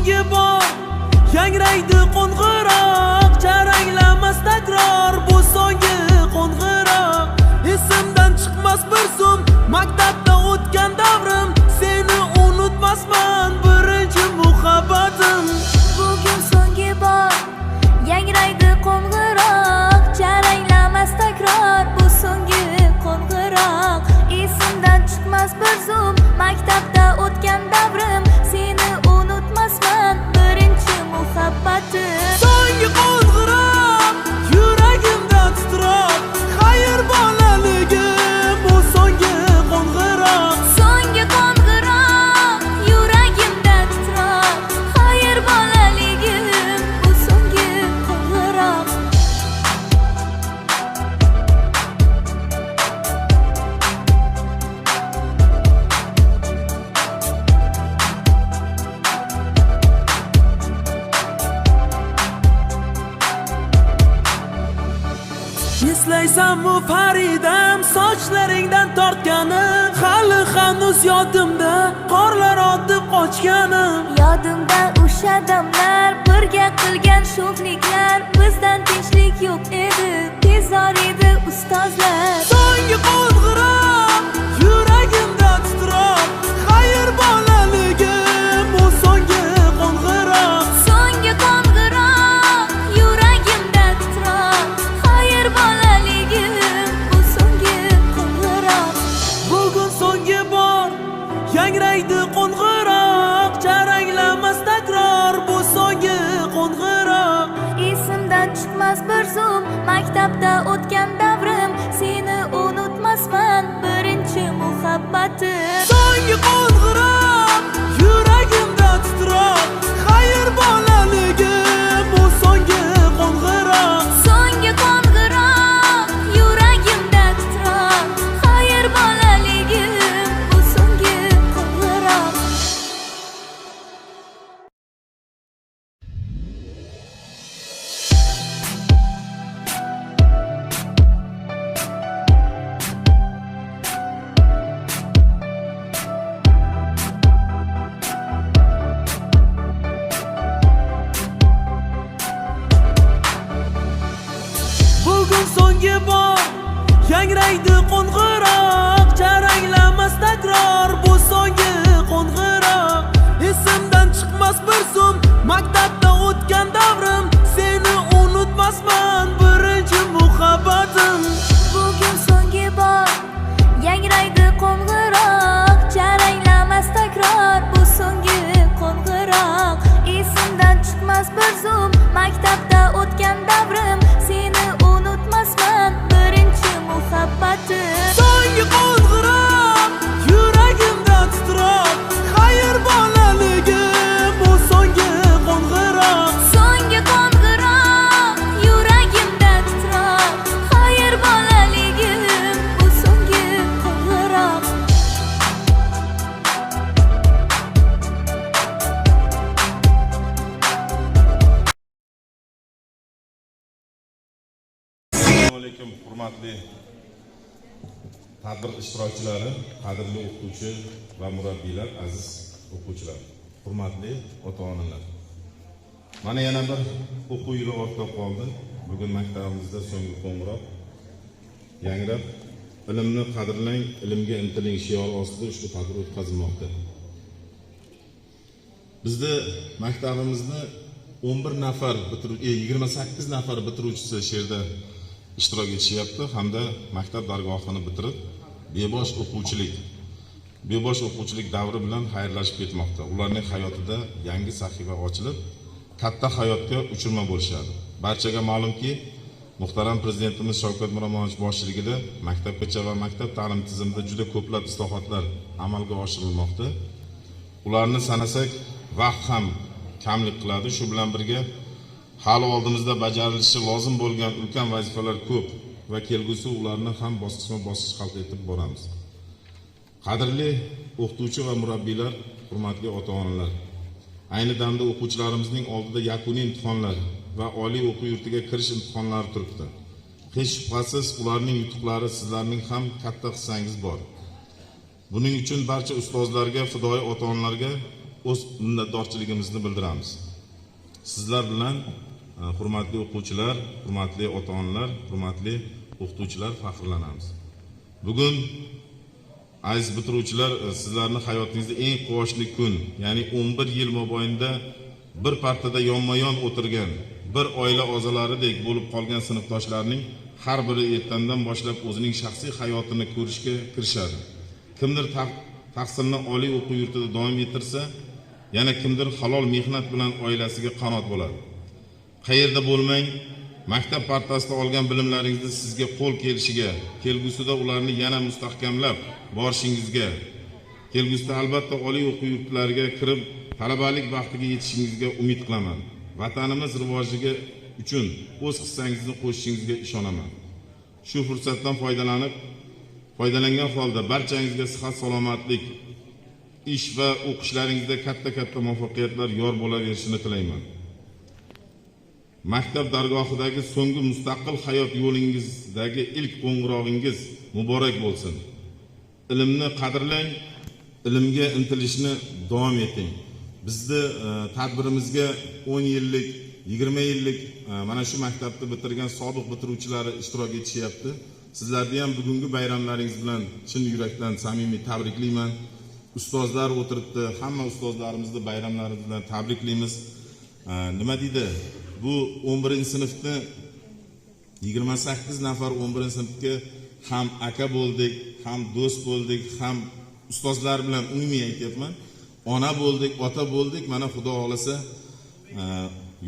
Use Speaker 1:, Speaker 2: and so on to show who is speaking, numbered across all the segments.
Speaker 1: so'nggi bor yangraydi qo'ng'iroq, jaranglamas takror bu so'nggi qo'ng'iroq. Esimdan chiqmas bir zum maktabda o'tgan davrim, seni unutmasman birinchi muhabbatim.
Speaker 2: Bugun so'nggi bor yangraydi qo'ng'iroq, jaranglamas takror bu so'nggi qo'ng'iroq. Esimdan chiqmas bir zum maktabda o'tgan davrim, seni unutmasman birinchi muhabbatim.
Speaker 1: So'nggi qo'ng'iroq yuragimda titroq, xayr bolaligim bu so'nggi qo'ng'iroq.
Speaker 2: So'nggi qo'ng'iroq yuragimda titroq, xayr bolaligim bu so'nggi qo'ng'iroq.
Speaker 1: Eslaysanmi Faridam, sochlaringdan tortganim, hali hanuz yodimda qorlar otib qochganim.
Speaker 2: Yodimda o'sha damlar, birga qilgan sho'xliklar, bizdan tinchlik yo'q edi, bezor edi ustozlar.
Speaker 1: So'nggi qo'ng'iroq yuragimda titroq, xayr bolaligim bu so'nggi qo'ng'iroq.
Speaker 2: So'nggi qo'ng'iroq yuragimda titroq, xayr bolaligim bu so'nggi qo'ng'iroq.
Speaker 1: Bugun so'nggi bor yangraydi qo'ng'iroq, jaranglamas takror bu so'nggi qo'ng'iroq.
Speaker 2: Esimdan chiqmas bir zum maktabda o'tgan davrim, seni unutmasman birinchi muhabbatim.
Speaker 1: So'nggi qo'ng'iroq yuragimda titroq, xayr bolaligim bu so'nggi qo'ng'iroq.
Speaker 2: So'nggi qo'ng'iroq yuragimda titroq, xayr bolaligim bu so'nggi qo'ng'iroq.
Speaker 1: Bugun so'nggi bor yangraydi qo'ng'iroq, jaranglamas takror bu so'nggi qo'ng'iroq. Esimdan chiqmas bir zum maktabda o'tgan davrim, seni unutmasman birinchi muhabbatim.
Speaker 2: Bugun so'nggi bor yangraydi qo'ng'iroq, jaranglamas takror bu so'nggi qo'ng'iroq. Esimdan chiqmas bir zum maktabda o'tgan davrim, seni unutmasman birinchi muhabbatim.
Speaker 1: So'nggi qo'ng'iroq yuragimda titroq, xayr bolaligim bu so'nggi qo'ng'iroq.
Speaker 2: So'nggi qo'ng'iroq yuragimda titroq, xayr bolaligim bu so'nggi qo'ng'iroq.
Speaker 3: Assalomu alaykum, hurmatli tadbir ishtirokchilari, qadrli o'qituvchi va murabbiylar, aziz o'quvchilar, hurmatli ota-onalar. Mana yana bir o'quv yili ortda qoldi. Bugun maktabimizda so'nggi qo'ng'iroq yangrab, ilmni qadrlang, ilmga intiling shiori ostida ushbu tadbir o'tkazilmoqda. Bizda maktabimizni 11 nafar bitiruvchi, 28 nafar bitiruvchisi she'rda ishtirok etishyapti hamda maktab dargohini bitirib bebosh o'quvchilik davri bilan xayrlashib ketmoqda. Ularning hayotida yangi sahifa ochilib, katta hayotga uchirma bo'lishadi. Barchaga ma'lumki, muhtaram prezidentimiz Shavkat Miromonovich boshchiligida maktabgacha va maktab ta'lim tizimida juda ko'plab islohotlar amalga oshirilmoqda. Ularni sanasak vaqt ham kamlik qiladi. Shu bilan birga hali oldimizda bajarilishi lozim bo'lgan ulkan vazifalar ko'p va kelgusi ularni ham bosqichma-bosqich hal etib boramiz. Qadrli o'qituvchi va murabbiylar, hurmatli ota-onalar. Ayni damda o'quvchilarimizning oldida yakuniy imtihonlar va oliy o'quv yurtiga kirish imtihonlari turibdi. Hech shubhasiz ularning yutuqlari sizlarning ham katta hissangiz bor. Buning uchun barcha ustozlarga, fidoyi ota-onalarga o'z minnatdorchiligimizni bildiramiz. Sizlar bilan hurmatli o'quvchilar, hurmatli ota-onalar, hurmatli o'qituvchilar faxrlanamiz. Bugun aziz bitiruvchilar, sizlarni hayotingizda eng quvonchli kun, ya'ni 11 yil mobaynida bir partada yonma-yon o'tirgan, bir oila a'zolaridek bo'lib qolgan sinfdoshlarning har biri ertandan boshlab o'zining shaxsiy hayotini ko'rishga kirishadi. Kimdir tahsilni oliy o'quv yurtida davom ettirsa, yana kimdir halol mehnat bilan oilasiga qanot bo'ladi. Qayerda bo'lmang, maktab partasida olgan bilimlaringizni sizga qo'l kelishiga, kelgusida ularni yana mustahkamlab borishingizga, kelgusida albatta oliy o'quv yurtlariga kirib talabalik baxtiga yetishingizga umid qilaman. Vatanimiz rivojiga uchun o'z hissangizni qo'shishingizga ishonaman. Shu fursatdan foydalangan holda barchangizga sihat, salomatlik, ish va o'qishlaringizda katta muvaffaqiyatlar yor bo'laverishini tilayman. Maktab dargohidagi so'nggi mustaqil hayot yo'lingizdagi ilk qo'ng'irog'ingiz muborak bo'lsin. Ilmni qadrlang, ilmga intilishni davom eting. Bizni tadbirimizga 10 yillik, 20 yillik mana shu maktabni bitirgan sobiq bitiruvchilari ishtirok etishyapti. Sizlarni ham bugungi bayramlaringiz bilan chin yurakdan samimiy tabriklayman. Ustozlar o'tiribdi, hamma ustozlarimizni bayramlarimiz bilan tabriklaymiz. Nima deydi? Bu 11-sinfni 28 nafar 11-sinfga ham aka bo'ldik, ham do'st bo'ldik, ham ustozlar bilan umumiy aytyapman. Ona bo'ldik, ota bo'ldik. Mana Xudo xolasa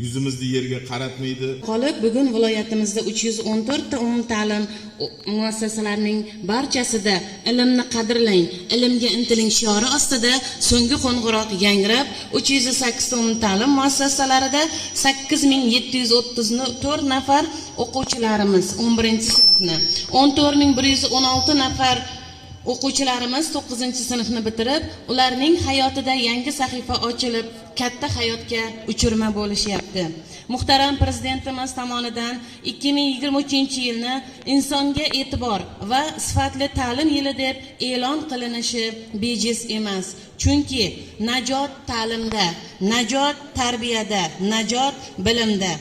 Speaker 3: yuzimizni yerga qaratmaydi.
Speaker 4: Qolib bugun viloyatimizda 314 ta umumta'lim muassasalarining barchasida ilmni qadrlang, ilmga intiling shiori ostida so'nggi qo'ng'iroq yangrab, 308 ta umumta'lim muassasalarida 8734 nafar o'quvchilarimiz 11-sinfni, 14116 nafar o'quvchilarimiz 9-sinfni bitirib, ularning hayotida yangi sahifa ochilib, katta hayotga uchirma bo'lishyapti. Muhtaram prezidentimiz tomonidan 2023-yilni insonga e'tibor va sifatli ta'lim yili deb e'lon qilinishi bejiz emas. Chunki najot ta'limda, najot tarbiyada, najot bilimda.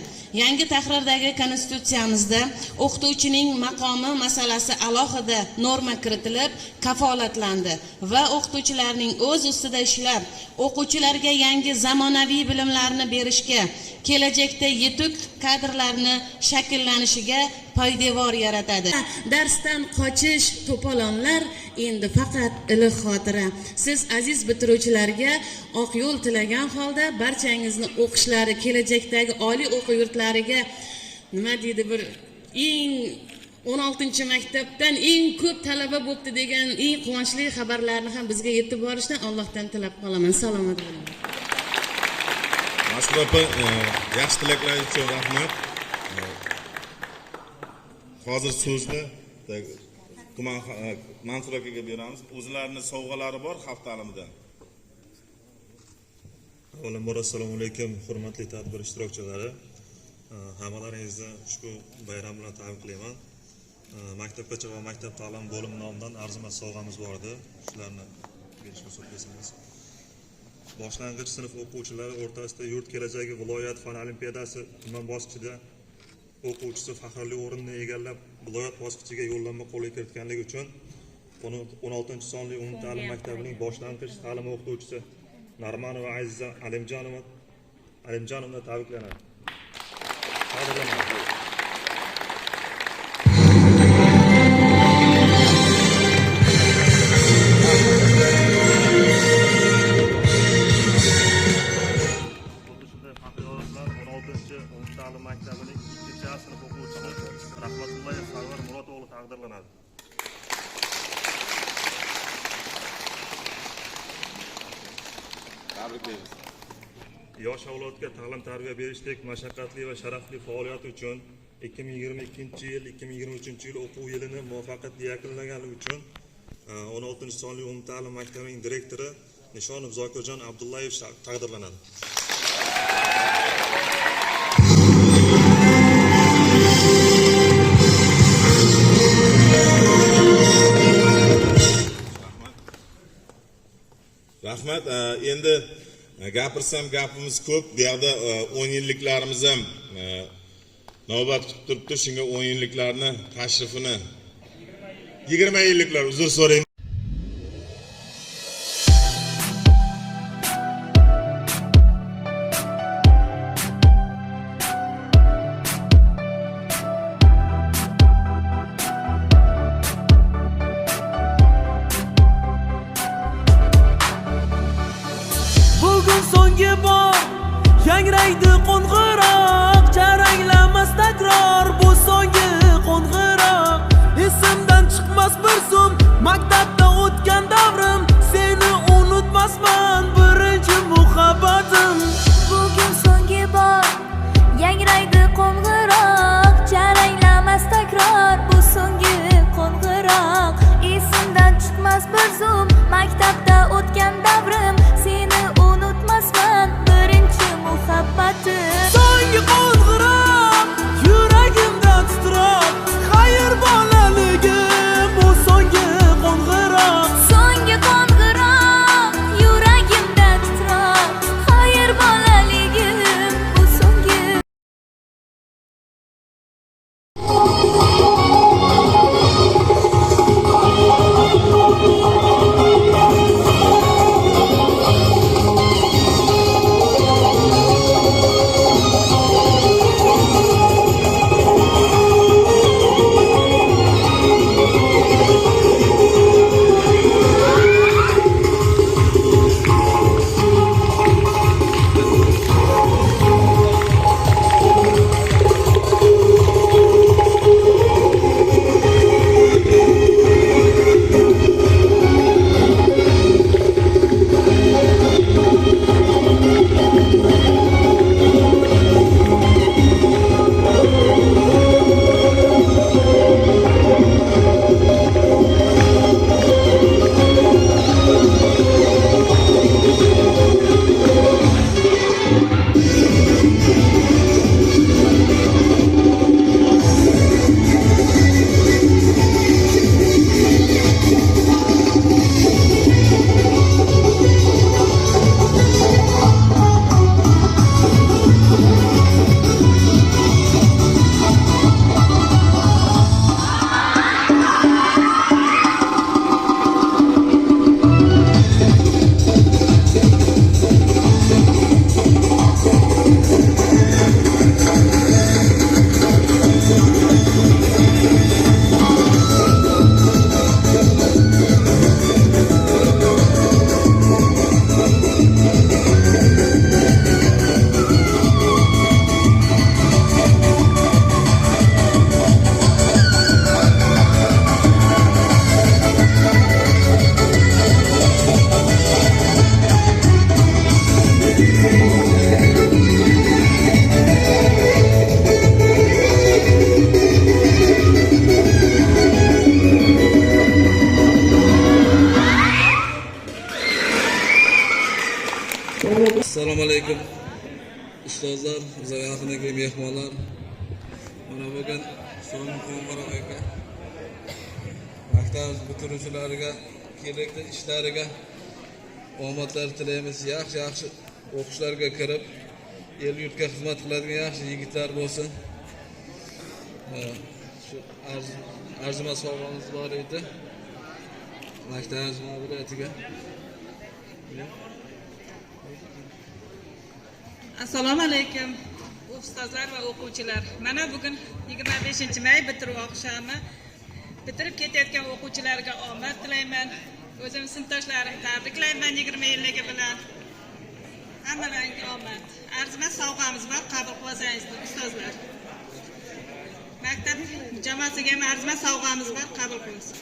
Speaker 4: Yangi tahrirdagi konstitutsiyamizda o'qituvchining maqomi masalasi alohida norma kiritilib, kafolatlandi va o'qituvchilarning o'z ustida ishlab, o'quvchilarga yangi zamonaviy bilimlarni berishga, kelajakda yetuk kadrlarni shakllanishiga poydevor yaratadi. Darsdan qochish to'polonlar endi faqat iliq xotira. Siz aziz bitiruvchilarga oq yo'l tilagan holda barchangizni o'qishlari, kelajakdagi oliy o'quv yurtlariga nima deydi, bir eng 16-maktabdan eng ko'p talaba bo'pti degan eng quvonchli xabarlarni ham bizga yetib borishdan Allohdan tilab qolaman. Salomat bo'ling.
Speaker 3: Mas'ul opa, yaxshi tilaklar uchun rahmat. Hozir so'zni tuman Mansur akaga beramiz. O'zlarining sovg'alari bor hafta ta'limidan.
Speaker 5: Avvalambor assalomu alaykum hurmatli tadbir ishtirokchilari. Hammalaringizni ushbu bayram bilan tabriklayman. Maktabgacha va maktab ta'lim bo'limi nomidan arzimas sovg'amiz bor edi. Shularni berishga so'rasangiz. Boshlang'ich sinf o'quvchilari o'rtasida yurt kelajagi viloyat fan olimpiadasi tuman bosqichida o'quvchisi faxrli o'rinni egallab, viloyat bosqichiga yo'llanma qo'lga kiritganligi uchun 16-sonli umumta'lim maktabining boshlang'ich ta'lim o'qituvchisi Narmanova Aziza Alimjonovna tabriklanadi. Umumta'lim maktabining 2-sinf o'quvchisi Rahmatullayev Sarvar Murotovli taqdirlanadi.
Speaker 3: Tabriklaymiz.
Speaker 5: Yosh avlodga ta'lim tarbiya berishdek mashaqqatli va sharafli faoliyati uchun 2022-yil 2023-yil o'quv yilini muvaffaqiyatli yakunlaganligi uchun 16-sonli umumta'lim maktabining direktori Nishonov Zokirjon Abdullayev taqdirlanadi.
Speaker 3: Rahmat. Endi Gapirsam gapimiz ko'p. Bu yoqda 10 yilliklarimiz ham navbat kutib turibdi. Shunga 10 yilliklarni tashrifini 20 yilliklar uzr so'rayman.
Speaker 1: Bugun so'nggi bor yangraydi qo'ng'iroq, charanglamas takror bu so'nggi qo'ng'iroq. Esimdan chiqmas bir zum maktabda o'tgan davrim, seni unutmasman birinchi muhabbatim.
Speaker 2: Bugun so'nggi bor yangraydi qo'ng'iroq, charanglamas takror bu so'nggi qo'ng'iroq. Esimdan chiqmas bir zum maktabda o'tgan davrim, seni unutmasman birinchi muhabbatim.
Speaker 1: So'nggi qo'ng'iroq yuragimda titroq, xayr bolaligim bu so'nggi qo'ng'iroq.
Speaker 2: So'nggi qo'ng'iroq yuragimda titroq, xayr bolaligim bu so'nggi.
Speaker 6: Assalomu alaykum ustozlar, bizga yaqindagi mehmonlar. Mana bugun so'nggi qo'ng'iroq aka. Maktab bitiruvchilariga, kerakli ishlariga omadlar tilaymiz. Yaxshi o'qishlarga kirib, el yurtga xizmat qiladigan yaxshi yigitlar bo'lsin. Shu arzimas sovg'amiz bor edi. Maktab ma'muriyatiga.
Speaker 7: Assalomu alaykum ustozlar va o'quvchilar. Mana bugun 25-may bitiruv oqshomi. Bitirib ketayotgan o'quvchilarga omad tilayman. O'zim sinfdoshlarim tabriklayman 20 yilligi bilan. Hammalariga omad. Arzimas sovg'amiz bor, qabul qilsangiz ustozlar. Maktab jamoasiga ham arzimas sovg'amiz bor, qabul qilasiz.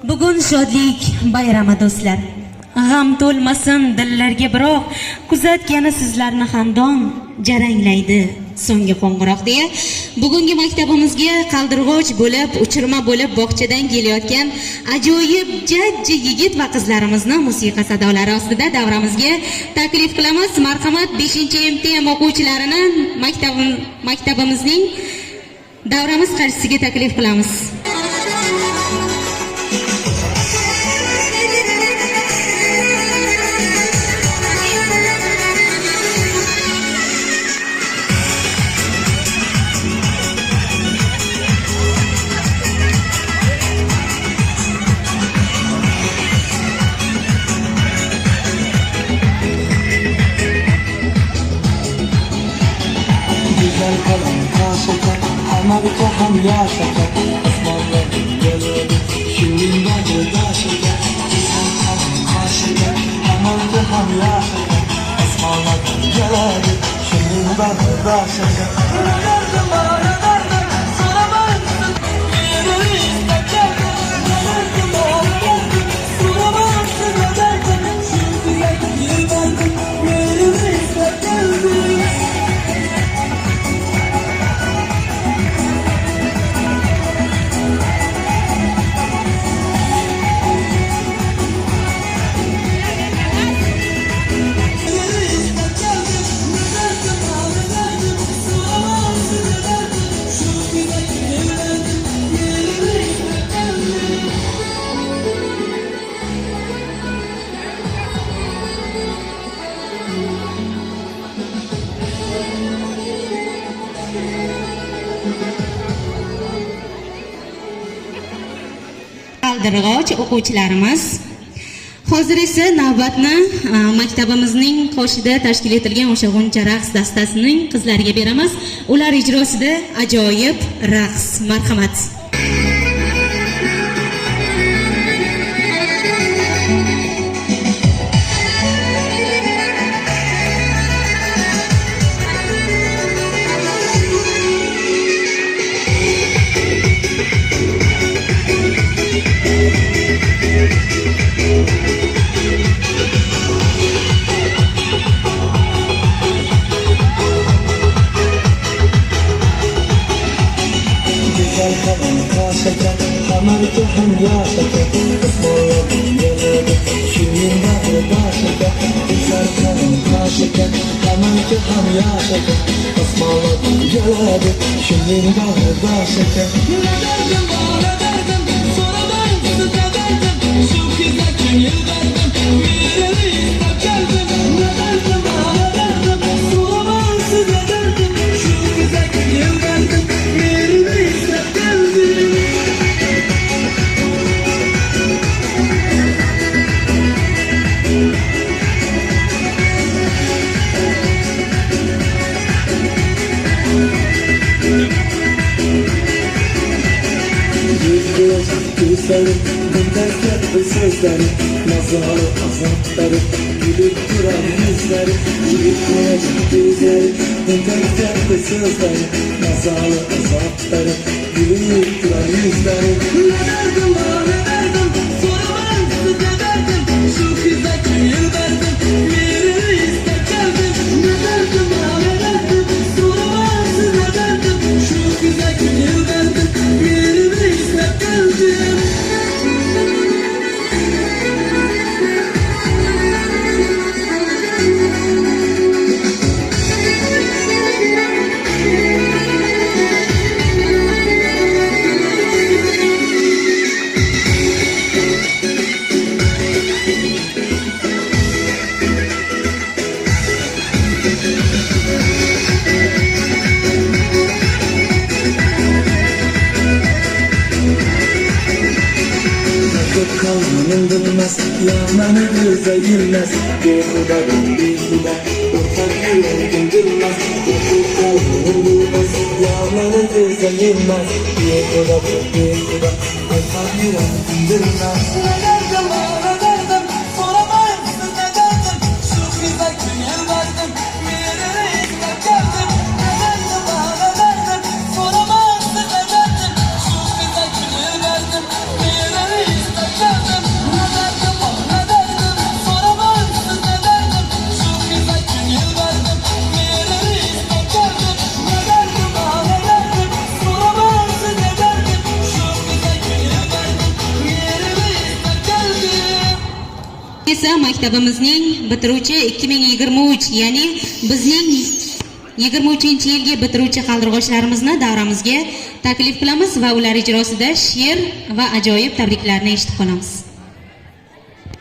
Speaker 8: Bugun shodlik bayrami do'stlar. G'am to'lmasin dillarga, biroq kuzatgani sizlarni xandon jaranglaydi so'nggi qo'ng'iroq deya bugungi maktabimizga qaldirg'och bo'lib, uchirma bo'lib bog'chadan kelayotgan ajoyib jajji yigit va qizlarimizni musiqa sadolari ostida davramizga taklif qilamiz. Marhamat 5-MTM o'quvchilarini maktabimizning davramiz qarshisiga taklif qilamiz.
Speaker 1: Amerika ham yaşasak, osmonlar geliyor. Şimdi bag'rida shakar, inson ham qashakar. Amerika ham yaşasak, osmonlar geliyor. Şimdi bag'rida shakar.
Speaker 8: Qaldirg'och o'quvchilarimiz. Hozir esa navbatni maktabimizning qoshida tashkil etilgan o'sha g'uncha raqs dastasining qizlariga beramiz. Ular ijrosida ajoyib raqs. Marhamat. Amerika ham yaşasak, osmonlar geliyor. Şimdi bag'rida shakar, inson ham qashakar. Amerika ham yaşasak, osmonlar geliyor. Şimdi bag'rida shakar. Bundan katta sözleri, nazarı azapları, gülüp duran yüzleri, yıkmayacak gözleri. Bundan katta sözleri, nazarı azapları, gülüp duran yüzleri. Ne derdim, soramam size derdim, şu kıza gönül verdim, yeri istek geldim. Ne derdim, soramam size derdim, şu kıza gönül verdim, yeri istek geldim. Kalmanın bilmez, yanmanı göze girmez. Behuda behuda, ortak yüreğin bilmez. Kalmanın bilmez, yanmanı göze girmez. Behuda behuda, ortak yüreğin bilmez. Ne derdim, soramayın size derdim. Şu kıza gönül verdim, yere istek geldim. Ne derdim, soramayın size derdim. Şu kıza gönül verdim, yere istek geldim. Ne derdim, soramayın size derdim. Şu kıza gönül verdim, yere istek geldim. esa maktabimizning bitiruvchi 2023, ya'ni bizning 23-yilgi bitiruvchi qaldirg'ochlarimizni davramizga taklif qilamiz va ular ijrosida she'r va ajoyib tabriklarni eshitib qolamiz.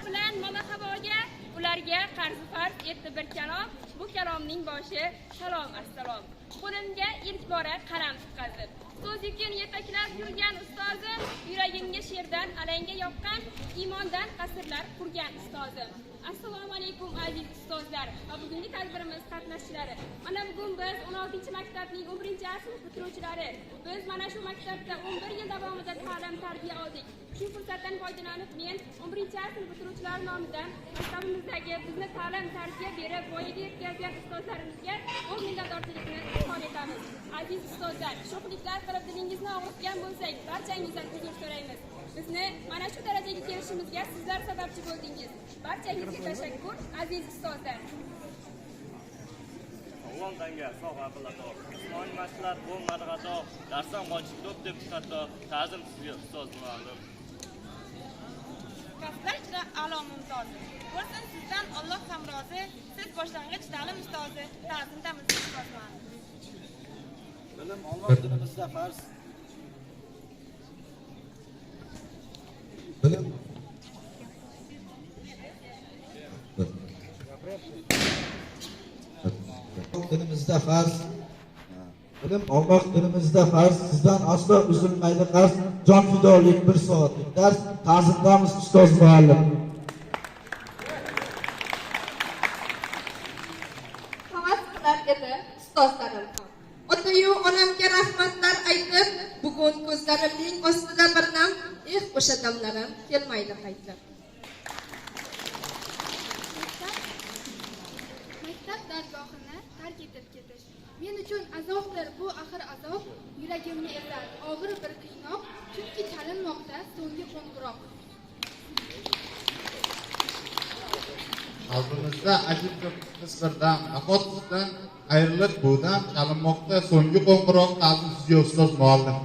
Speaker 9: bilan mama havoga ularga qarzi farz etdi bir kalom. Bu kalomning boshi salom assalom. Qo'limga ilk bora qalam tutqazib, so'z yukini yetaklab yurgan ustozim, yuragimga she'rdan alanga yoqqan, iymondan qasrlar qurgan ustozim. Assalomu alaykum aziz ustozlar va bugungi tadbirimiz qatnashchilari. Mana bugun biz 16-maktabning 11-sinf bitiruvchilari. Biz mana shu maktabda 11 yil davomida ta'lim tarbiya oldik. Shu fursatdan foydalanib men 11-sinf bitiruvchilari nomidan maktabimizdagi bizni ta'lim tarbiya berib voyaga yetkazgan ustozlarimizga 10 minnatdorchilikni izhor etamiz. Aziz ustozlar, sho'xliklar qilib dilingizni og'ritgan bo'lsak, barchangizdan uzr so'raymiz. Bizni mana shu darajaga kelishimizga sizlar sababchi bo'ldingiz. Barchangizga tashakkur, aziz ustozlar.
Speaker 10: Avval danga sog' aqlatoq, jismoniy mashqlar bo'lmadi xato, darsdan qochib to'p deb hatto, ta'zim sizga ustoz muallim.
Speaker 9: Kasblar ichra a'lo mumtoz. Bo'lsin sizdan Alloh ham rozi, siz boshlang'ich ta'lim ustozi, ta'zimdamiz ustozman.
Speaker 11: Bilim Alloh dinimizda farz. Bilim dinimizda farz. Bilim Alloh dinimizda farz. Sizdan aslo uzilmaydi qarz. Jon fidolik bir soatlik dars. Ta'zimdamiz ustoz muallim.
Speaker 9: Havas qilar edi ustozlarim ham. Ota-yu onamga rahmatlar aytib, bugun ko'zlarimning ostida bir nam, o'sha damlarim kelmaydi qaytib.
Speaker 12: Maktab dargohini tark etib ketish men uchun azobdir bu axir azob, yuragimni ezar og'ir bir qiynoq, chunki chalinmoqda so'nggi qo'ng'iroq.
Speaker 13: Qalbimizda ajib bir his birdan, nahot sizdan ayrilib bu dam, chalinmoqda so'nggi qo'ng'iroq, ta'zim sizga ustoz muallim.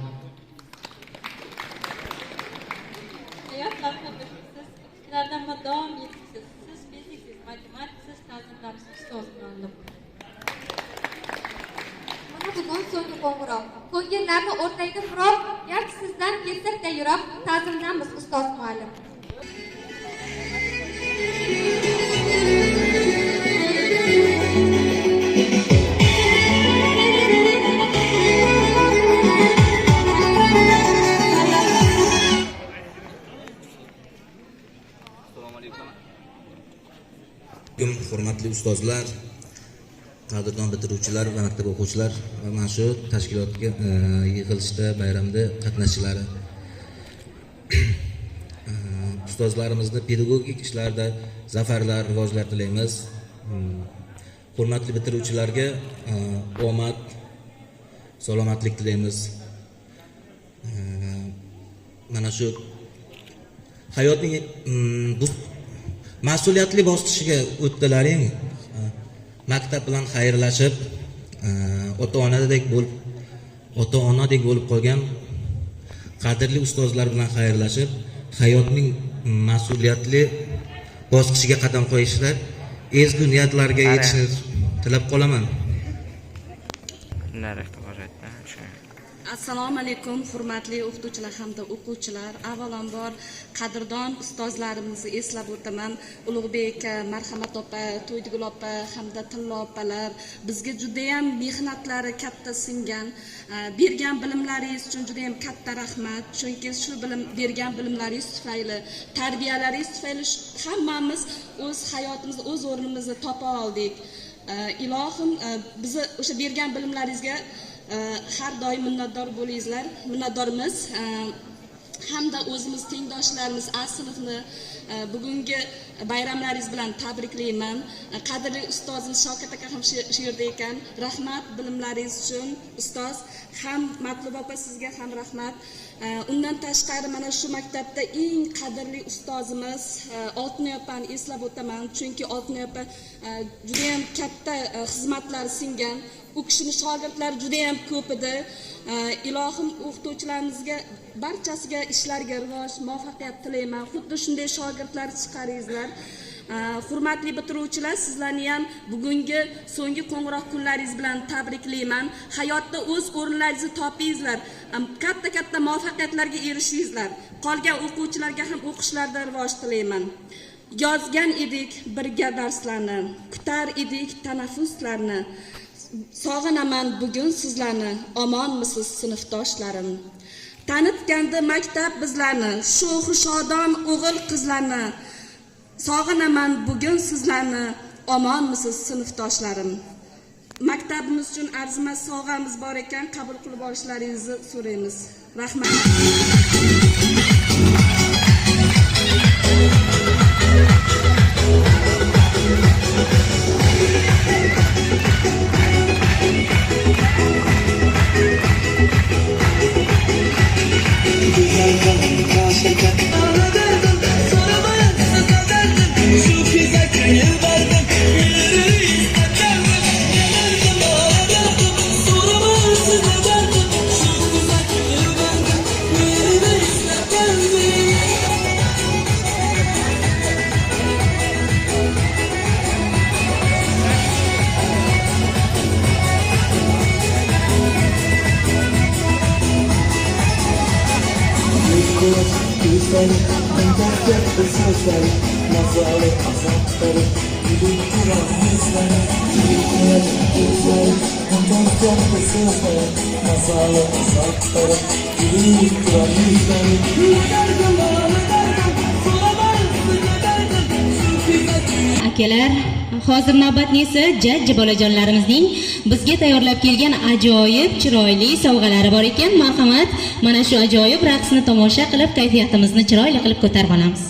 Speaker 14: Hayotlarni bilsiz, fikrlardan davom etasiz. Siz fiziksiz, matematiksiz, ta'zimdamiz ustoz muallim.
Speaker 12: Mana bugun so'nggi qo'ng'iroq, ko'ngillarni o'rtaydi firoq, garchi sizdan ketsak-da yiroq, ta'zimdamiz ustoz muallim.
Speaker 15: Hurmatli ustozlar, qadrdon bitiruvchilar va maktab o'quvchilar va mana shu tashkilotga yig'ilishda bayramda qatnashchilari. Ustozlarimizni pedagogik ishlarda zafarlar, rivojlar tilaymiz. Hurmatli bitiruvchilarga omad, salomatlik tilaymiz. Mana shu hayotning bu mas'uliyatli bosqichiga o'tdilaring. Maktab bilan xayrlashib, ota-onadek bo'lib qolgan qadrli ustozlar bilan xayrlashib, hayotning mas'uliyatli bosqichiga qadam qo'yishlar, ezgu niyatlarga yetishni tilab qolaman.
Speaker 4: Assalomu alaykum hurmatli o'qituvchilar hamda o'quvchilar. Avvalambor qadrdon ustozlarimizni eslab o'taman. Ulug'bek, Marhamat opa, To'ydigul opa hamda Tilla opalar bizga juda ham mehnatlari katta singan, bergan bilimlaringiz uchun juda ham katta rahmat. Chunki shu bergan bilimlaringiz tufayli, tarbiyalaringiz tufayli hammamiz o'z hayotimizni, o'z o'rnimizni topa oldik. Ilohim bizni o'sha bergan bilimlaringizga har doim minnatdor bo'lingizlar, minnatdormiz. Hamda o'zimiz tengdoshlarimiz A sinfni bugungi bayramlaringiz bilan tabriklayman. Qadrli ustozimiz Shokir aka ham she'rda ekan. Rahmat bilimlaringiz uchun ustoz. Ham Matlub opa sizga ham rahmat. Undan tashqari mana shu maktabda eng qadrli ustozimiz Oltinoy opani eslab o'taman. Chunki Oltinoy opa juda ham katta xizmatlar singan. U kishining shogirdlari juda ham ko'p edi. Ilohim o'qituvchilarimizga barchasiga ishlariga rivoj, muvaffaqiyat tilayman. Xuddi shunday shogirdlar chiqaringizlar.
Speaker 16: Hurmatli bitiruvchilar, sizlarni ham bugungi so'nggi qo'ng'iroq kunlaringiz bilan tabriklayman. Hayotda o'z o'rinlaringizni topingizlar, katta muvaffaqiyatlarga erishingizlar. Qolgan o'quvchilarga ham o'qishlarda rivoj tilayman. Yozgan edik birga darslarni, kutar edik tanaffuslarni. Sog'inaman bugun sizlarni, omonmisiz sinfdoshlarim. Tanitganda maktab bizlarni, shu xushodon o'g'il qizlarni. Sog'inaman bugun sizlarni, omonmisiz sinfdoshlarim. Maktabimiz uchun arzimas sovg'amiz bor ekan, qabul qilib olishlaringizni so'raymiz. Rahmat.
Speaker 8: Akalar, hozir navbatni esa jajji bolajonlarimizning bizga tayyorlab kelgan ajoyib chiroyli sovg'alari bor ekan. Marhamat, mana shu ajoyib raqsni tomosha qilib kayfiyatimizni chiroyli qilib ko'tarib olamiz.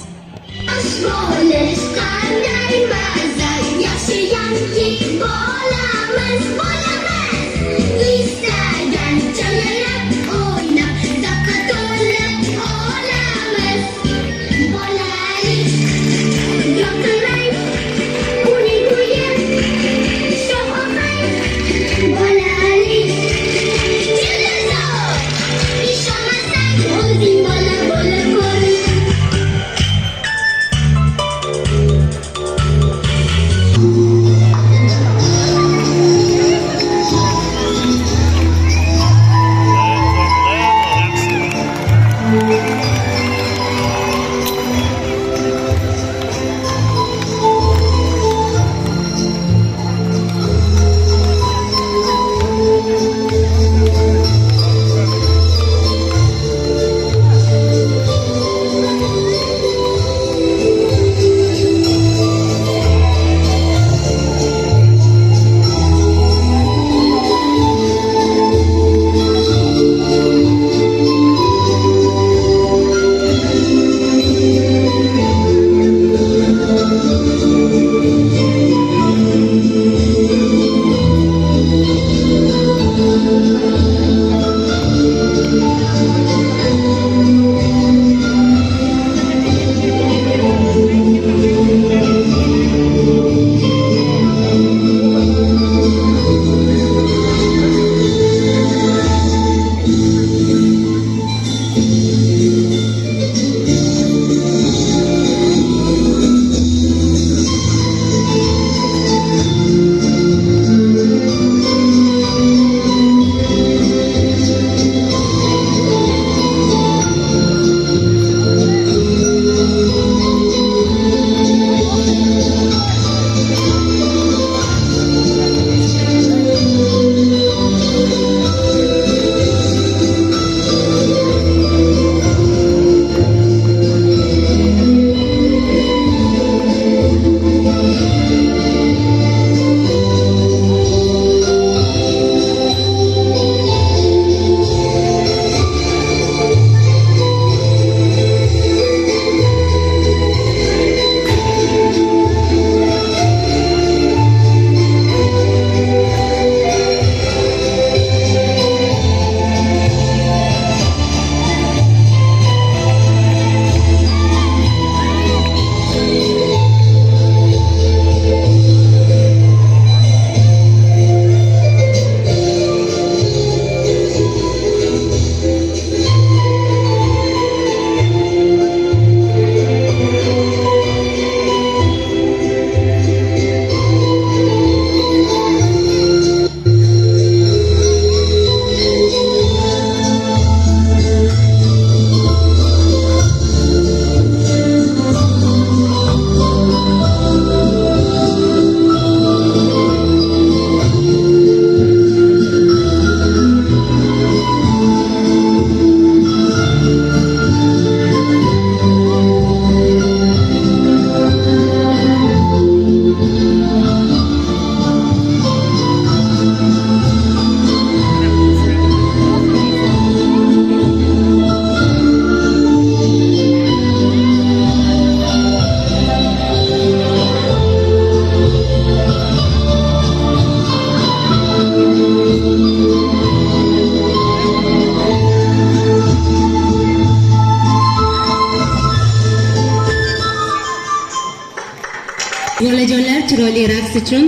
Speaker 8: chiroyli raqs uchun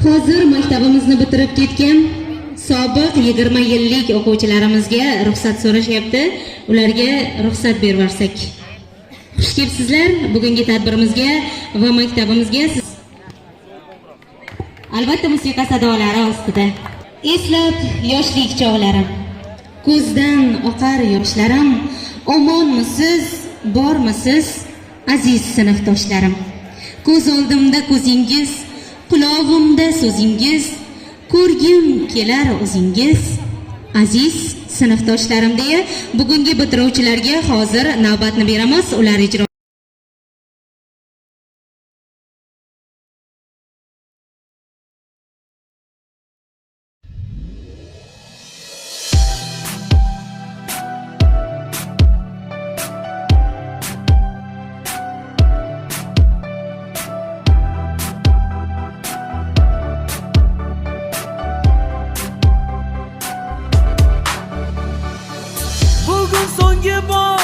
Speaker 8: hozir maktabimizni bitirib ketgan sobiq 20 yillik o'quvchilarimizga ruxsat so'rashyapti. Ularga ruxsat berib yuborsak. Xush kelibsizlar bugungi tadbirimizga va maktabimizga. Albatta musiqa sadolari ostida. Eslab yoshlik chog'larim. Ko'zdan oqar yoshlarim. Omonmisiz, bormisiz, aziz sinfdoshlarim. Ko'z oldimda ko'zingiz, qulog'imda so'zingiz, ko'rgim kelar o'zingiz, aziz sinfdoshlarim deya bugungi bitiruvchilarga hozir navbatni beramiz. Ular ijro
Speaker 1: Bugun so'nggi bor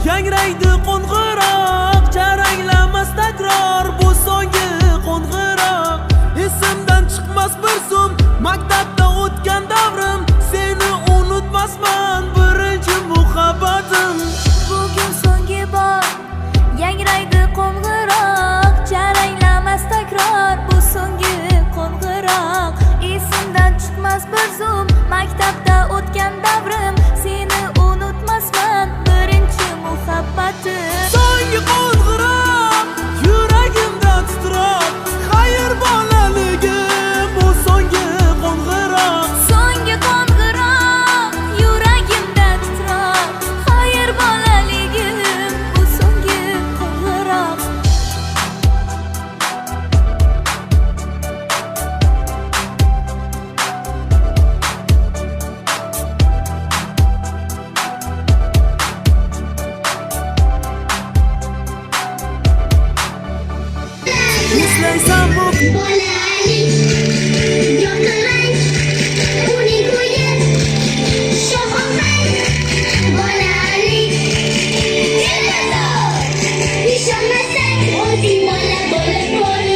Speaker 1: yangraydi qo'ng'iroq, jaranglamas takror bu so'nggi qo'ng'iroq. Esimdan chiqmas bir zum maktabda o'tgan davrim, seni unutmasman birinchi muhabbatim.
Speaker 2: Bugun so'nggi bor yangraydi qo'ng'iroq, jaranglamas takror bu so'nggi qo'ng'iroq. Esimdan chiqmas bir zum maktabda o'tgan davrim, seni unutmasman birinchi muhabbatim.
Speaker 1: So'nggi qo'ng'iroq yuragimda titroq, xayr bolaligim bu so'nggi qo'ng'iroq.
Speaker 2: So'nggi qo'ng'iroq yuragimda titroq, xayr bolaligim bu so'nggi qo'ng'iroq.
Speaker 1: Eslaysan bu
Speaker 2: Bolalik yoqtirang uning kuyi shohomang bolalik ishonmasang o'zing bola bo'lib bo'l.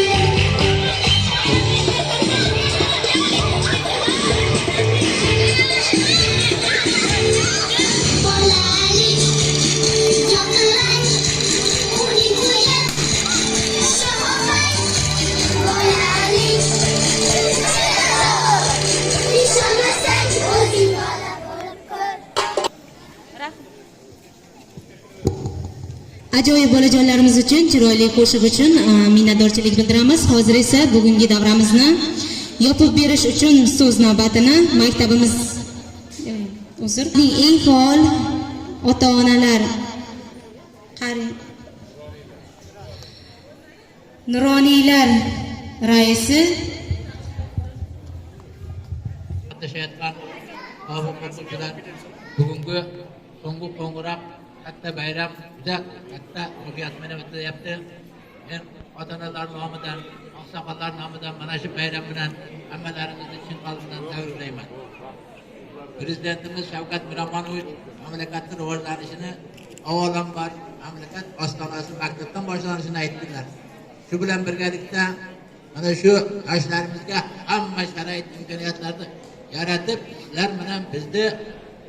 Speaker 2: Bolalik yoqtirang uning kuyi shohomang bolalik ishonmasang o'zing bola bo'lib ko'r.
Speaker 8: ajoyib bolajonlarimiz uchun chiroyli qo'shiq uchun minnatdorchilik bildiramiz. Hozir esa bugungi davramizni yopib berish uchun so'z navbatini maktabimiz eng faol ota-onalar nuroniylar raisi
Speaker 17: qatnashayotgan o'quvchilar bugungi so'nggi qo'ng'iroq katta bayram, juda katta ruhiyat bilan o'tyapti. Men ota-onalar nomidan, oqsoqollar nomidan mana shu bayram bilan hammalaringizni chin qalbimdan tabriklayman. Prezidentimiz Shavkat Miromonovich mamlakatning rivojlanishini avvalambor mamlakat ostonasi maktabdan boshlanishini aytdilar. Shu bilan birgalikda mana shu yoshlarimizga hamma sharoit imkoniyatlarni yaratib, sizlar bilan bizni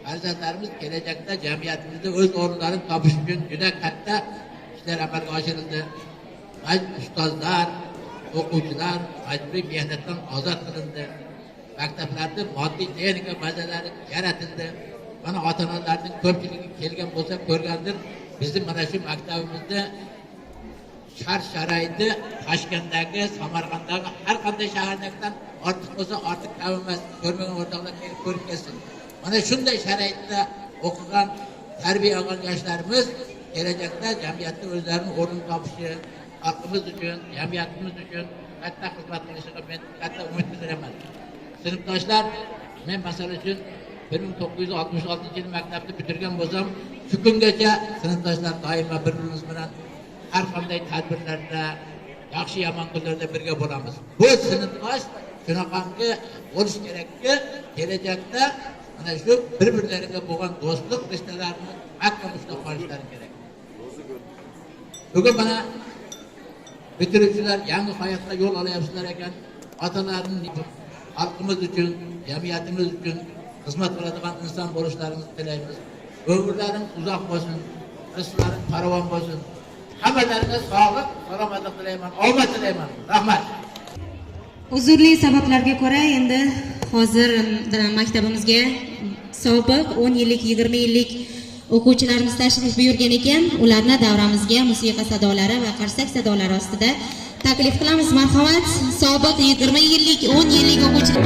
Speaker 17: farzandlarimiz kelajakda jamiyatimizda o'z o'rnlarini topish uchun juda katta ishlar amalga oshirildi. Ustozlar, o'quvchilar majburiy mehnatdan ozod qilindi. Maktablarda moddiy texnika bazalari yaratildi. Mana ota-onalarning ko'pchiligi kelgan bo'lsa ko'rgandir. Bizning mana shu maktabimizda shart-sharoiti Toshkentdagi, Samarqanddagi har qanday shahardagidan ortiq bo'lsa ortiq kam emas. Ko'rmagan o'rtoqlar kelib ko'rib kelsin. Mana shunday sharoitda o'qigan, tarbiya olgan yoshlarimiz kelajakda jamiyatda o'zlarining o'rnini topishi, xalqimiz uchun, jamiyatimiz uchun katta xizmat qilishiga men katta umid bildiraman. Sinfdoshlar, men masal uchun 1966-yil maktabni bitirgan bo'lsam, shu kungacha sinfdoshlar doimo bir-birimiz bilan har qanday tadbirlarda, yaxshi yomon kunlarda birga bo'lamiz. Bu sinfdosh shunaqangi bo'lish kerakki, kelajakda mana shu bir-birlariga bo'lgan do'stlik rishtalarini mahkam ushlab qolishlari kerak. Bugun mana bitiruvchilar yangi hayotga yo'l olyapsizlar ekan. Otalarning xalqimiz uchun, jamiyatimiz uchun xizmat qiladigan inson bo'lishlaringizni tilaymiz. Ömürlerin uzoq bo'lsin, rizqlaring farovon bo'lsin. Hammalaringizga sog'lik, salomatlik tilayman, omad tilayman. Rahmat.
Speaker 8: Uzrli sabablarga ko'ra endi hozir maktabimizga sobiq 10 yillik, 20 yillik o'quvchilarimiz tashrif buyurgan ekan. Ularni davramizga musiqa sadolari va qarsak sadolari ostida taklif qilamiz. Marhamat, sobiq 20 yillik, 10 yillik o'quvchilar.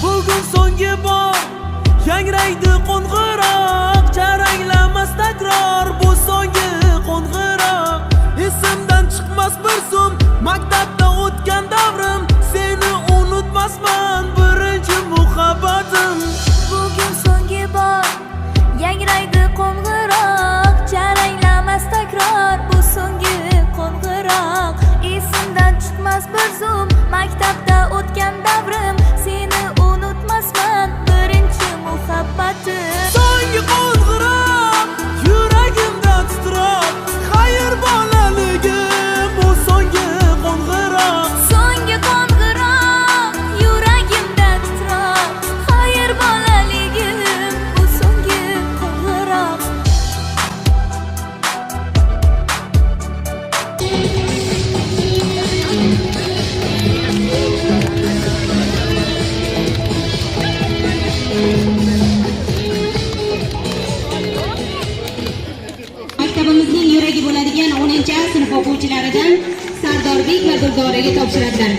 Speaker 1: Bugun so'nggi bor yangraydi qo'ng'iroq, charanglamas takror bu so'nggi qo'ng'iroq. Esimdan chiqmas bir zum maktabda o'tgan davrim, seni unutmasman birinchi muhabbatim.
Speaker 2: Bugun so'nggi bor yangraydi qo'ng'iroq, charanglamas takror bu so'nggi qo'ng'iroq. Esimdan chiqmas bir zum maktabda o'tgan davrim, seni unutmasman birinchi muhabbatim.
Speaker 1: So'nggi qo'ng'iroq yuragimda titroq, xayr bolaligim bu so'nggi qo'ng'iroq.
Speaker 2: So'nggi qo'ng'iroq yuragimda titroq, xayr bolaligim bu so'nggi qo'ng'iroq.
Speaker 8: Maktabimizning yuragi bo'ladigan 10-A sinf o'quvchilaridan Sardorbek va Duldoraga topshiradilar.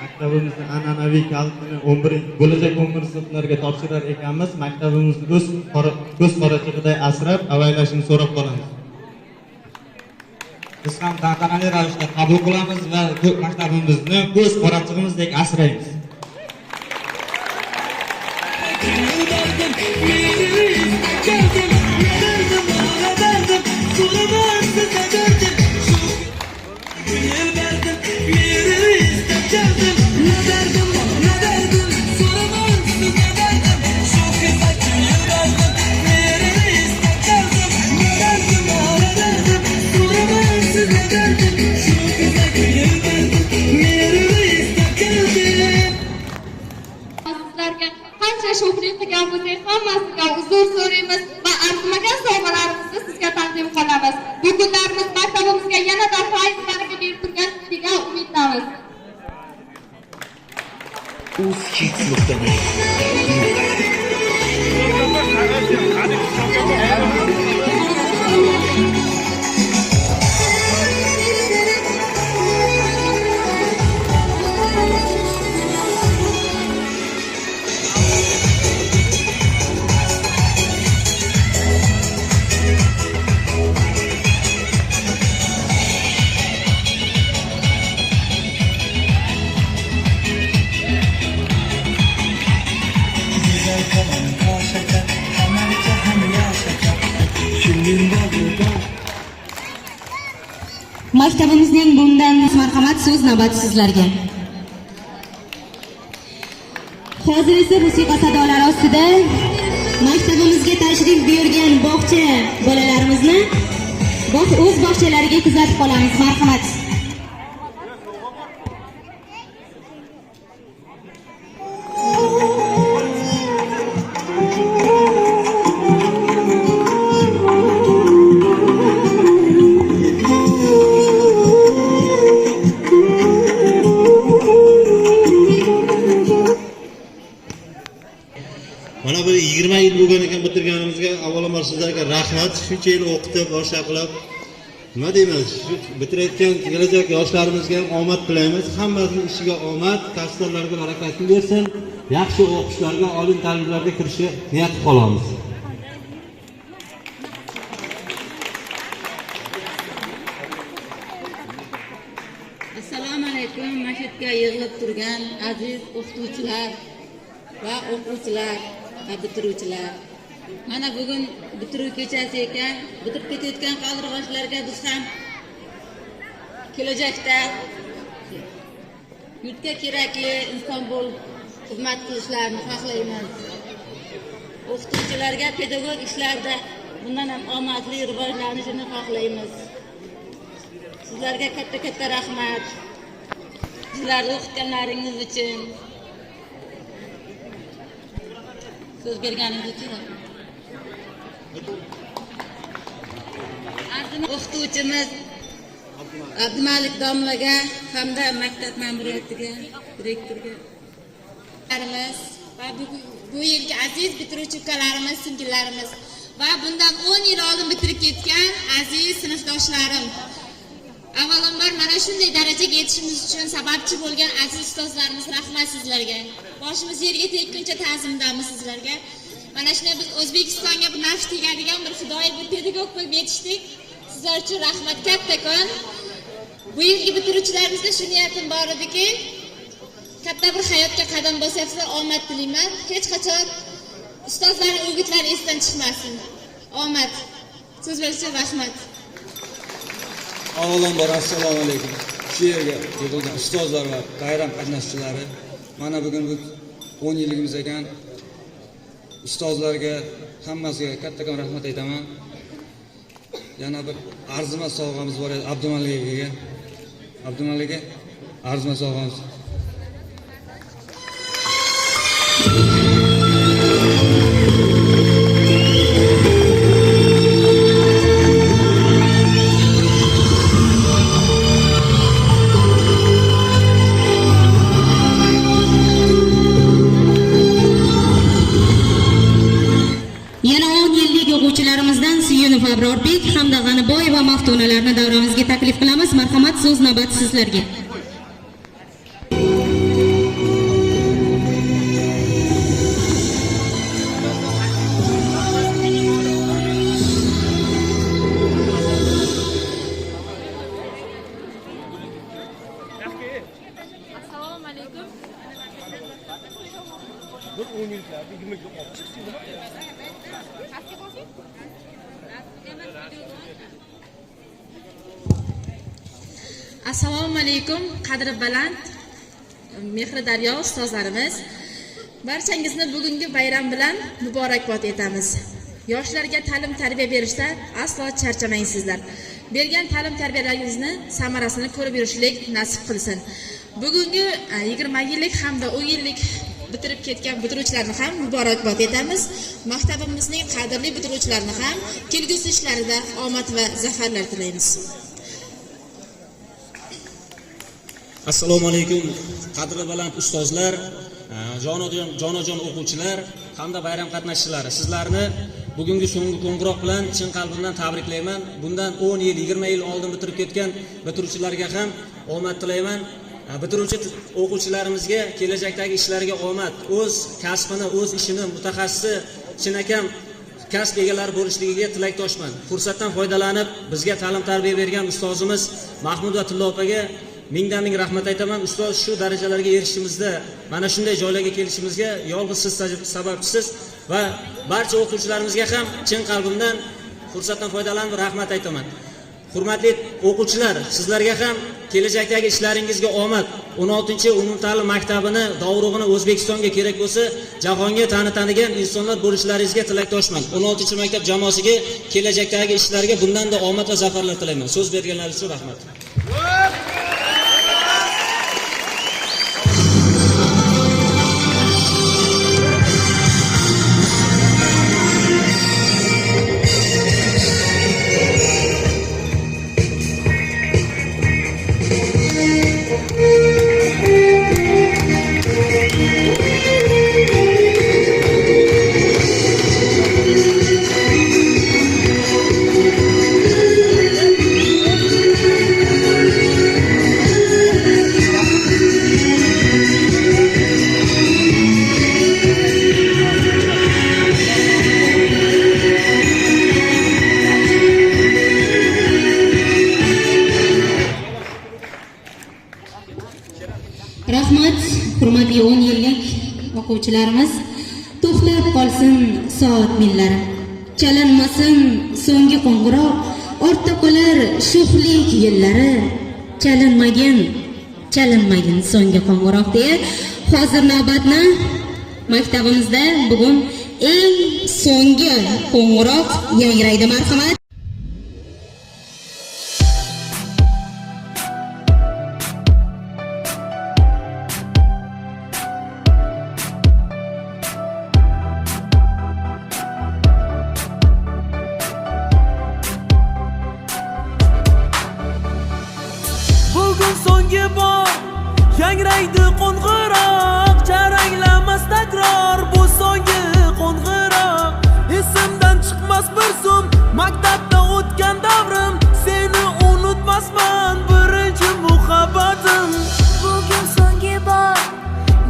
Speaker 18: Maktabimizning an'anaviy kalitini 11 sinflarga topshirar ekanmiz. Maktabimizni ko'z qorachig'iday asrab, avaylashini so'rab qolamiz. Biz ham tantanali ravishda qabul qilamiz va maktabimizni ko'z qorachig'imizdek asraymiz.
Speaker 9: Sizlarga qancha sho'xlik qilgan bo'lsak, hammasiga uzr so'raymiz va arzimagan sovg'alarimizni sizga taqdim qilamiz. Bu kunlarimiz maktabimizga yanada fayz baraka berib turgan degan umiddamiz.
Speaker 8: Maktabimizning bundan marhamat so'z navbati sizlarga. Hozir esa musiqa sadolari ostida maktabimizga tashrif buyurgan bog'cha bolalarimizni o'z bog'chalariga kuzatib qolamiz. Marhamat.
Speaker 18: Mana bu 20 yil bo'lgan ekan bitirganimizga avvalambor sizlarga rahmat. Shuncha yil o'qitib, boshqa qilib nima deymiz? Shu bitirayotgan kelajak yoshlarimizga ham omad tilaymiz. Hammasining ishiga omad, kasblarga barakatini bersin. Yaxshi o'qishlarga, oliy ta'limlarga kirishga niyat qilib qolamiz.
Speaker 8: yig'ilib turgan aziz o'qituvchilar va o'quvchilar va bitiruvchilar. Mana bugun bitiruv kechasi ekan, bitirib ketayotgan qaldirg'ochlarga biz ham kelajakda yurtga kerakli inson bo'lib xizmat qilishlarini xohlaymiz. O'qituvchilarga pedagog ishlarda bundan ham omadli rivojlanishini xohlaymiz. Sizlarga katta rahmat. Sizlarni o'qitganlaringiz uchun, so'z berganingiz uchun. O'qituvchimiz Abdumalik domlaga hamda maktab ma'muriyatiga, direktorga
Speaker 19: va bu yilgi aziz bitiruvchi ukalarimiz, singillarimiz va bundan 10 yil oldin bitirib ketgan aziz sinfdoshlarim. Avvalambor mana shunday darajaga yetishimiz uchun sababchi bo'lgan aziz ustozlarimiz, rahmat sizlarga. Boshimiz yerga tekkuncha ta'zimdamiz sizlarga. Mana shunday biz O'zbekistonga bir naf tegadigan bir fidoyi bir pedagog bo'lib yetishdik. Sizlar uchun rahmat kattakon. Bu yilgi bitiruvchilarimizda shu niyatim bor ediki, katta bir hayotga qadam bosasizlar, omad tilayman. Hech qachon ustozlarning o'gitlari esdan chiqmasin. Omad. So'z berishga rahmat.
Speaker 20: Avvalambor assalomu alaykum. Shu yerga yig'ilgan ustozlar va bayram qatnashchilari, mana bugun bu 10 yilligimiz ekan. Ustozlarga hammasiga kattakon rahmat aytaman. Yana bir arzimas sovg'amiz bor edi Abdumalikga. Abdumalikga arzimas sovg'amiz.
Speaker 8: Yana 10 yillik o'quvchilarimizdan Suyunov Abrorbek hamda G'aniboyeva maftunalarni davramizga taklif qilamiz. Marhamat, so'z navbati sizlarga.
Speaker 9: Assalomu alaykum.
Speaker 7: Assalomu alaykum, qadri baland, mehri daryo ustozlarimiz. Barchangizni bugungi bayram bilan muborakbod etamiz. Yoshlarga ta'lim tarbiya berishda aslo charchamaysizlar. Bergan ta'lim tarbiyalaringizni samarasini ko'rib yurishlik nasib qilsin. Bugungi 20 yillik hamda 10 yillik bitirib ketgan bitiruvchilarni ham muborakbod etamiz. Maktabimizning qadrli bitiruvchilarini ham kelgusi ishlarida omad va zafarlar tilaymiz.
Speaker 21: Assalomu alaykum, qadrli baland ustozlar, jonajon o'quvchilar hamda bayram qatnashchilari. Sizlarni bugungi so'nggi qo'ng'iroq bilan chin qalbimdan tabriklayman. Bundan 10 yil, 20 yil oldin bitirib ketgan bitiruvchilarga ham omad tilayman. Bitiruvchi o'quvchilarimizga kelajakdagi ishlariga omad, o'z kasbini, o'z ishini mutaxassisi, chinakam kasb egalari bo'lishligiga tilakdoshman. Fursatdan foydalanib bizga ta'lim tarbiya bergan ustozimiz Mahmud va Tillo opaga mingdan-ming rahmat aytaman. Ustoz shu darajalarga erishishimizda, mana shunday joylarga kelishimizga yolg'iz siz sababchisiz va barcha o'quvchilarimizga ham chin qalbimdan fursatdan foydalanib rahmat aytaman. Hurmatli o'quvchilar, sizlarga ham kelajakdagi ishlaringizga omad. 16-umumta'lim maktabini, dovrug'ini O'zbekistonga kerak bo'lsa, jahonga tanitadigan insonlar bo'lishlaringizga tilakdoshman. 16-maktab jamoasiga kelajakdagi ishlarga bundan-da omad va zafarlar tilayman. So'z berganlaringiz uchun rahmat.
Speaker 8: o'quvchilarimiz, to'xtab qolsin soat millari, chalinmasin so'nggi qo'ng'iroq, ortda qolar sho'xlik yillari, chalinmagin so'nggi qo'ng'iroq deya hozir navbatni maktabimizda bugun eng so'nggi qo'ng'iroq yangraydi. Marhamat.
Speaker 1: Bugun so'nggi bor yangraydi qo'ng'iroq, jaranglamas takror bu so'nggi qo'ng'iroq. Esimdan chiqmas bir zum maktabda o'tgan davrim, seni unutmasman birinchi muhabbatim.
Speaker 2: Bugun so'nggi bor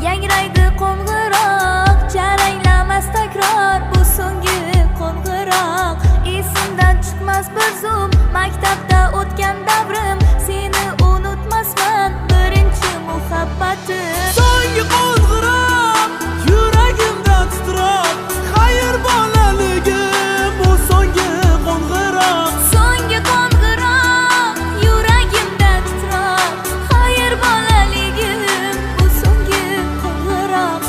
Speaker 2: yangraydi qo'ng'iroq, jaranglamas takror bu so'nggi qo'ng'iroq. Esimdan chiqmas bir zum maktabda o'tgan davrim, seni unutmasman birinchi muhabbatim.
Speaker 1: So'nggi qo'ng'iroq yuragimda titroq, xayr bolaligim bu so'nggi qo'ng'iroq.
Speaker 2: So'nggi qo'ng'iroq yuragimda titroq, xayr bolaligim bu so'nggi qo'ng'iroq.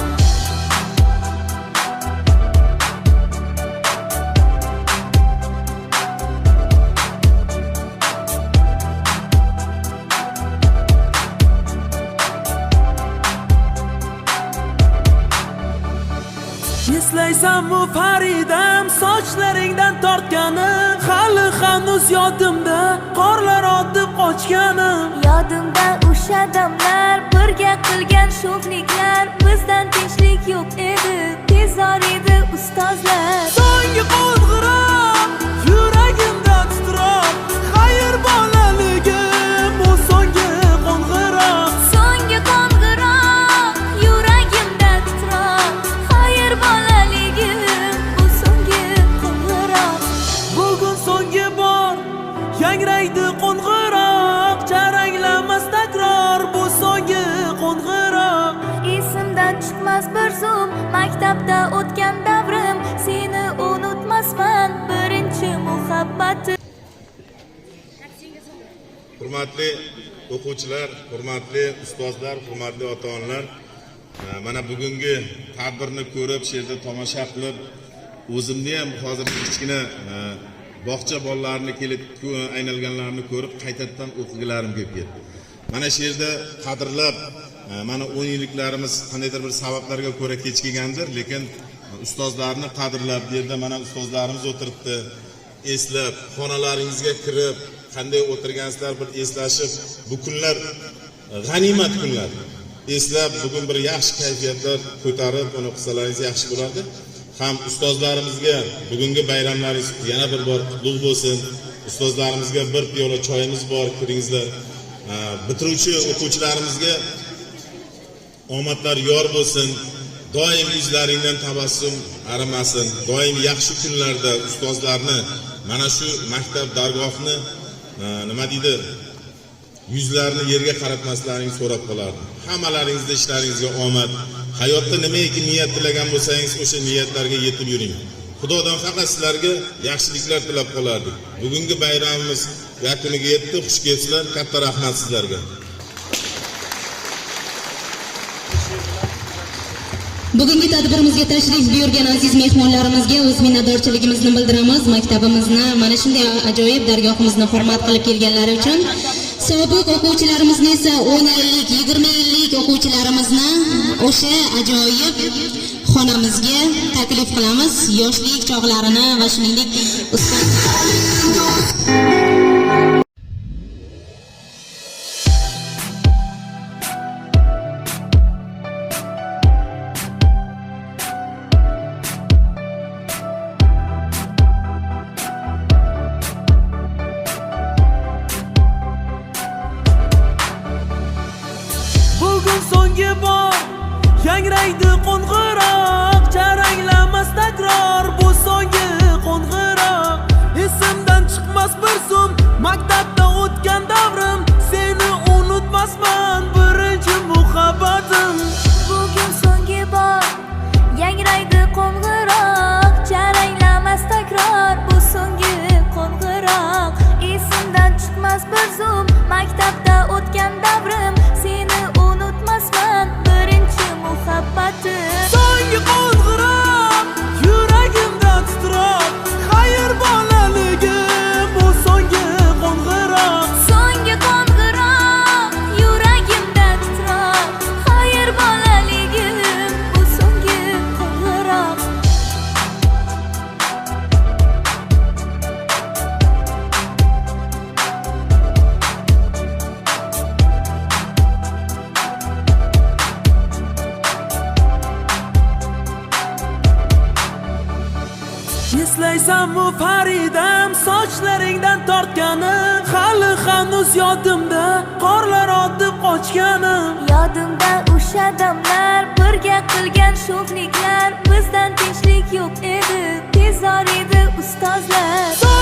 Speaker 1: Eslaysanmi Faridam sochlaringdan tortganim, hali hanuz yodimda qorlar otib qochganim.
Speaker 2: Yodimda o'sha damlar, birga qilgan sho'xliklar, bizdan tinchlik yo'q edi, tezor edi ustozlar.
Speaker 1: So'nggi qo'ng'iroq yuragimda titroq, xayr bolaligim bu so'nggi qo'ng'iroq.
Speaker 2: So'nggi qo'ng'iroq yuragimda titroq, xayr bolaligim bu so'nggi qo'ng'iroq.
Speaker 1: Bugun so'nggi bor yangraydi qo'ng'iroq, jaranglamas takror bu so'nggi qo'ng'iroq.
Speaker 2: Esimdan chiqmas bir zum maktabda o'tgan davrim, seni unutmasman birinchi muhabbatim.
Speaker 3: Hurmatli o'quvchilar, hurmatli ustozlar, hurmatli ota-onalar, mana bugungi tadbirni ko'rib, shu yerda tomosha qilib, o'zimni ham hozir kichkina bog'cha bolalarini kelib aynalganlarini ko'rib, qaytadan o'qigilarim kelib ketdi. Mana shu yerda qadrlab, mana 10 yilliklarimiz qandaydir bir sabablarga ko'ra kech kelgandir, lekin ustozlarni qadrlab, bu yerda mana ustozlarimiz o'tiribdi, eslab, xonalaringizga kirib, qanday o'tirgansizlar bir eslashib, bu kunlar g'animat kunlar. Eslab, bugun bir yaxshi kayfiyatlar ko'tarib, uni qilsalaringiz yaxshi bo'lardi. Ham ustozlarimizga bugungi bayramlaringiz yana bir bor qutlug' bo'lsin. Ustozlarimizga bir piyola choyimiz bor, kiringizlar. Bitiruvchi o'quvchilarimizga omadlar yor bo'lsin. Doim yuzlaringdan tabassum arimasin. Doim yaxshi kunlarda ustozlarni mana shu maktab dargohini nima deydi? Yuzlarini yerga qaratmaslaringizni so'rab qolardim. Hammalaringizda ishlaringizga omad. Hayotda nimaiki niyat tilagan bo'lsangiz, o'sha niyatlarga yetib yuring. Xudodan faqat sizlarga yaxshiliklar tilab qolardik. Bugungi bayramimiz yakuniga yetdi. Xush kelibsizlar. Katta rahmat sizlarga.
Speaker 8: Bugungi tadbirimizga tashrif buyurgan aziz mehmonlarimizga o'z minnatdorchiligimizni bildiramiz. Maktabimizni mana shunday ajoyib dargohimizni hurmat qilib kelganlari uchun. Sobiq o'quvchilarimizni esa 10 yillik, 20 yillik o'quvchilarimizni o'sha ajoyib xonamizga taklif qilamiz. Yoshlik chog'larini va shuningdek
Speaker 1: Bugun so'nggi bor yangraydi qo'ng'iroq, jaranglamas takror bu so'nggi qo'ng'iroq. Esimdan chiqmas bir zum maktabda o'tgan davrim, seni unutmasman birinchi muhabbatim.
Speaker 2: Bugun so'nggi bor
Speaker 1: eslaysanmi Faridam sochlaringdan tortganim hali hanuz yodimda qorlar otib qochganim
Speaker 2: Yodimda o'sha damlar birga qilgan sho'xliklar bizdan tinchlik yo'q edi tezor edi ustozlar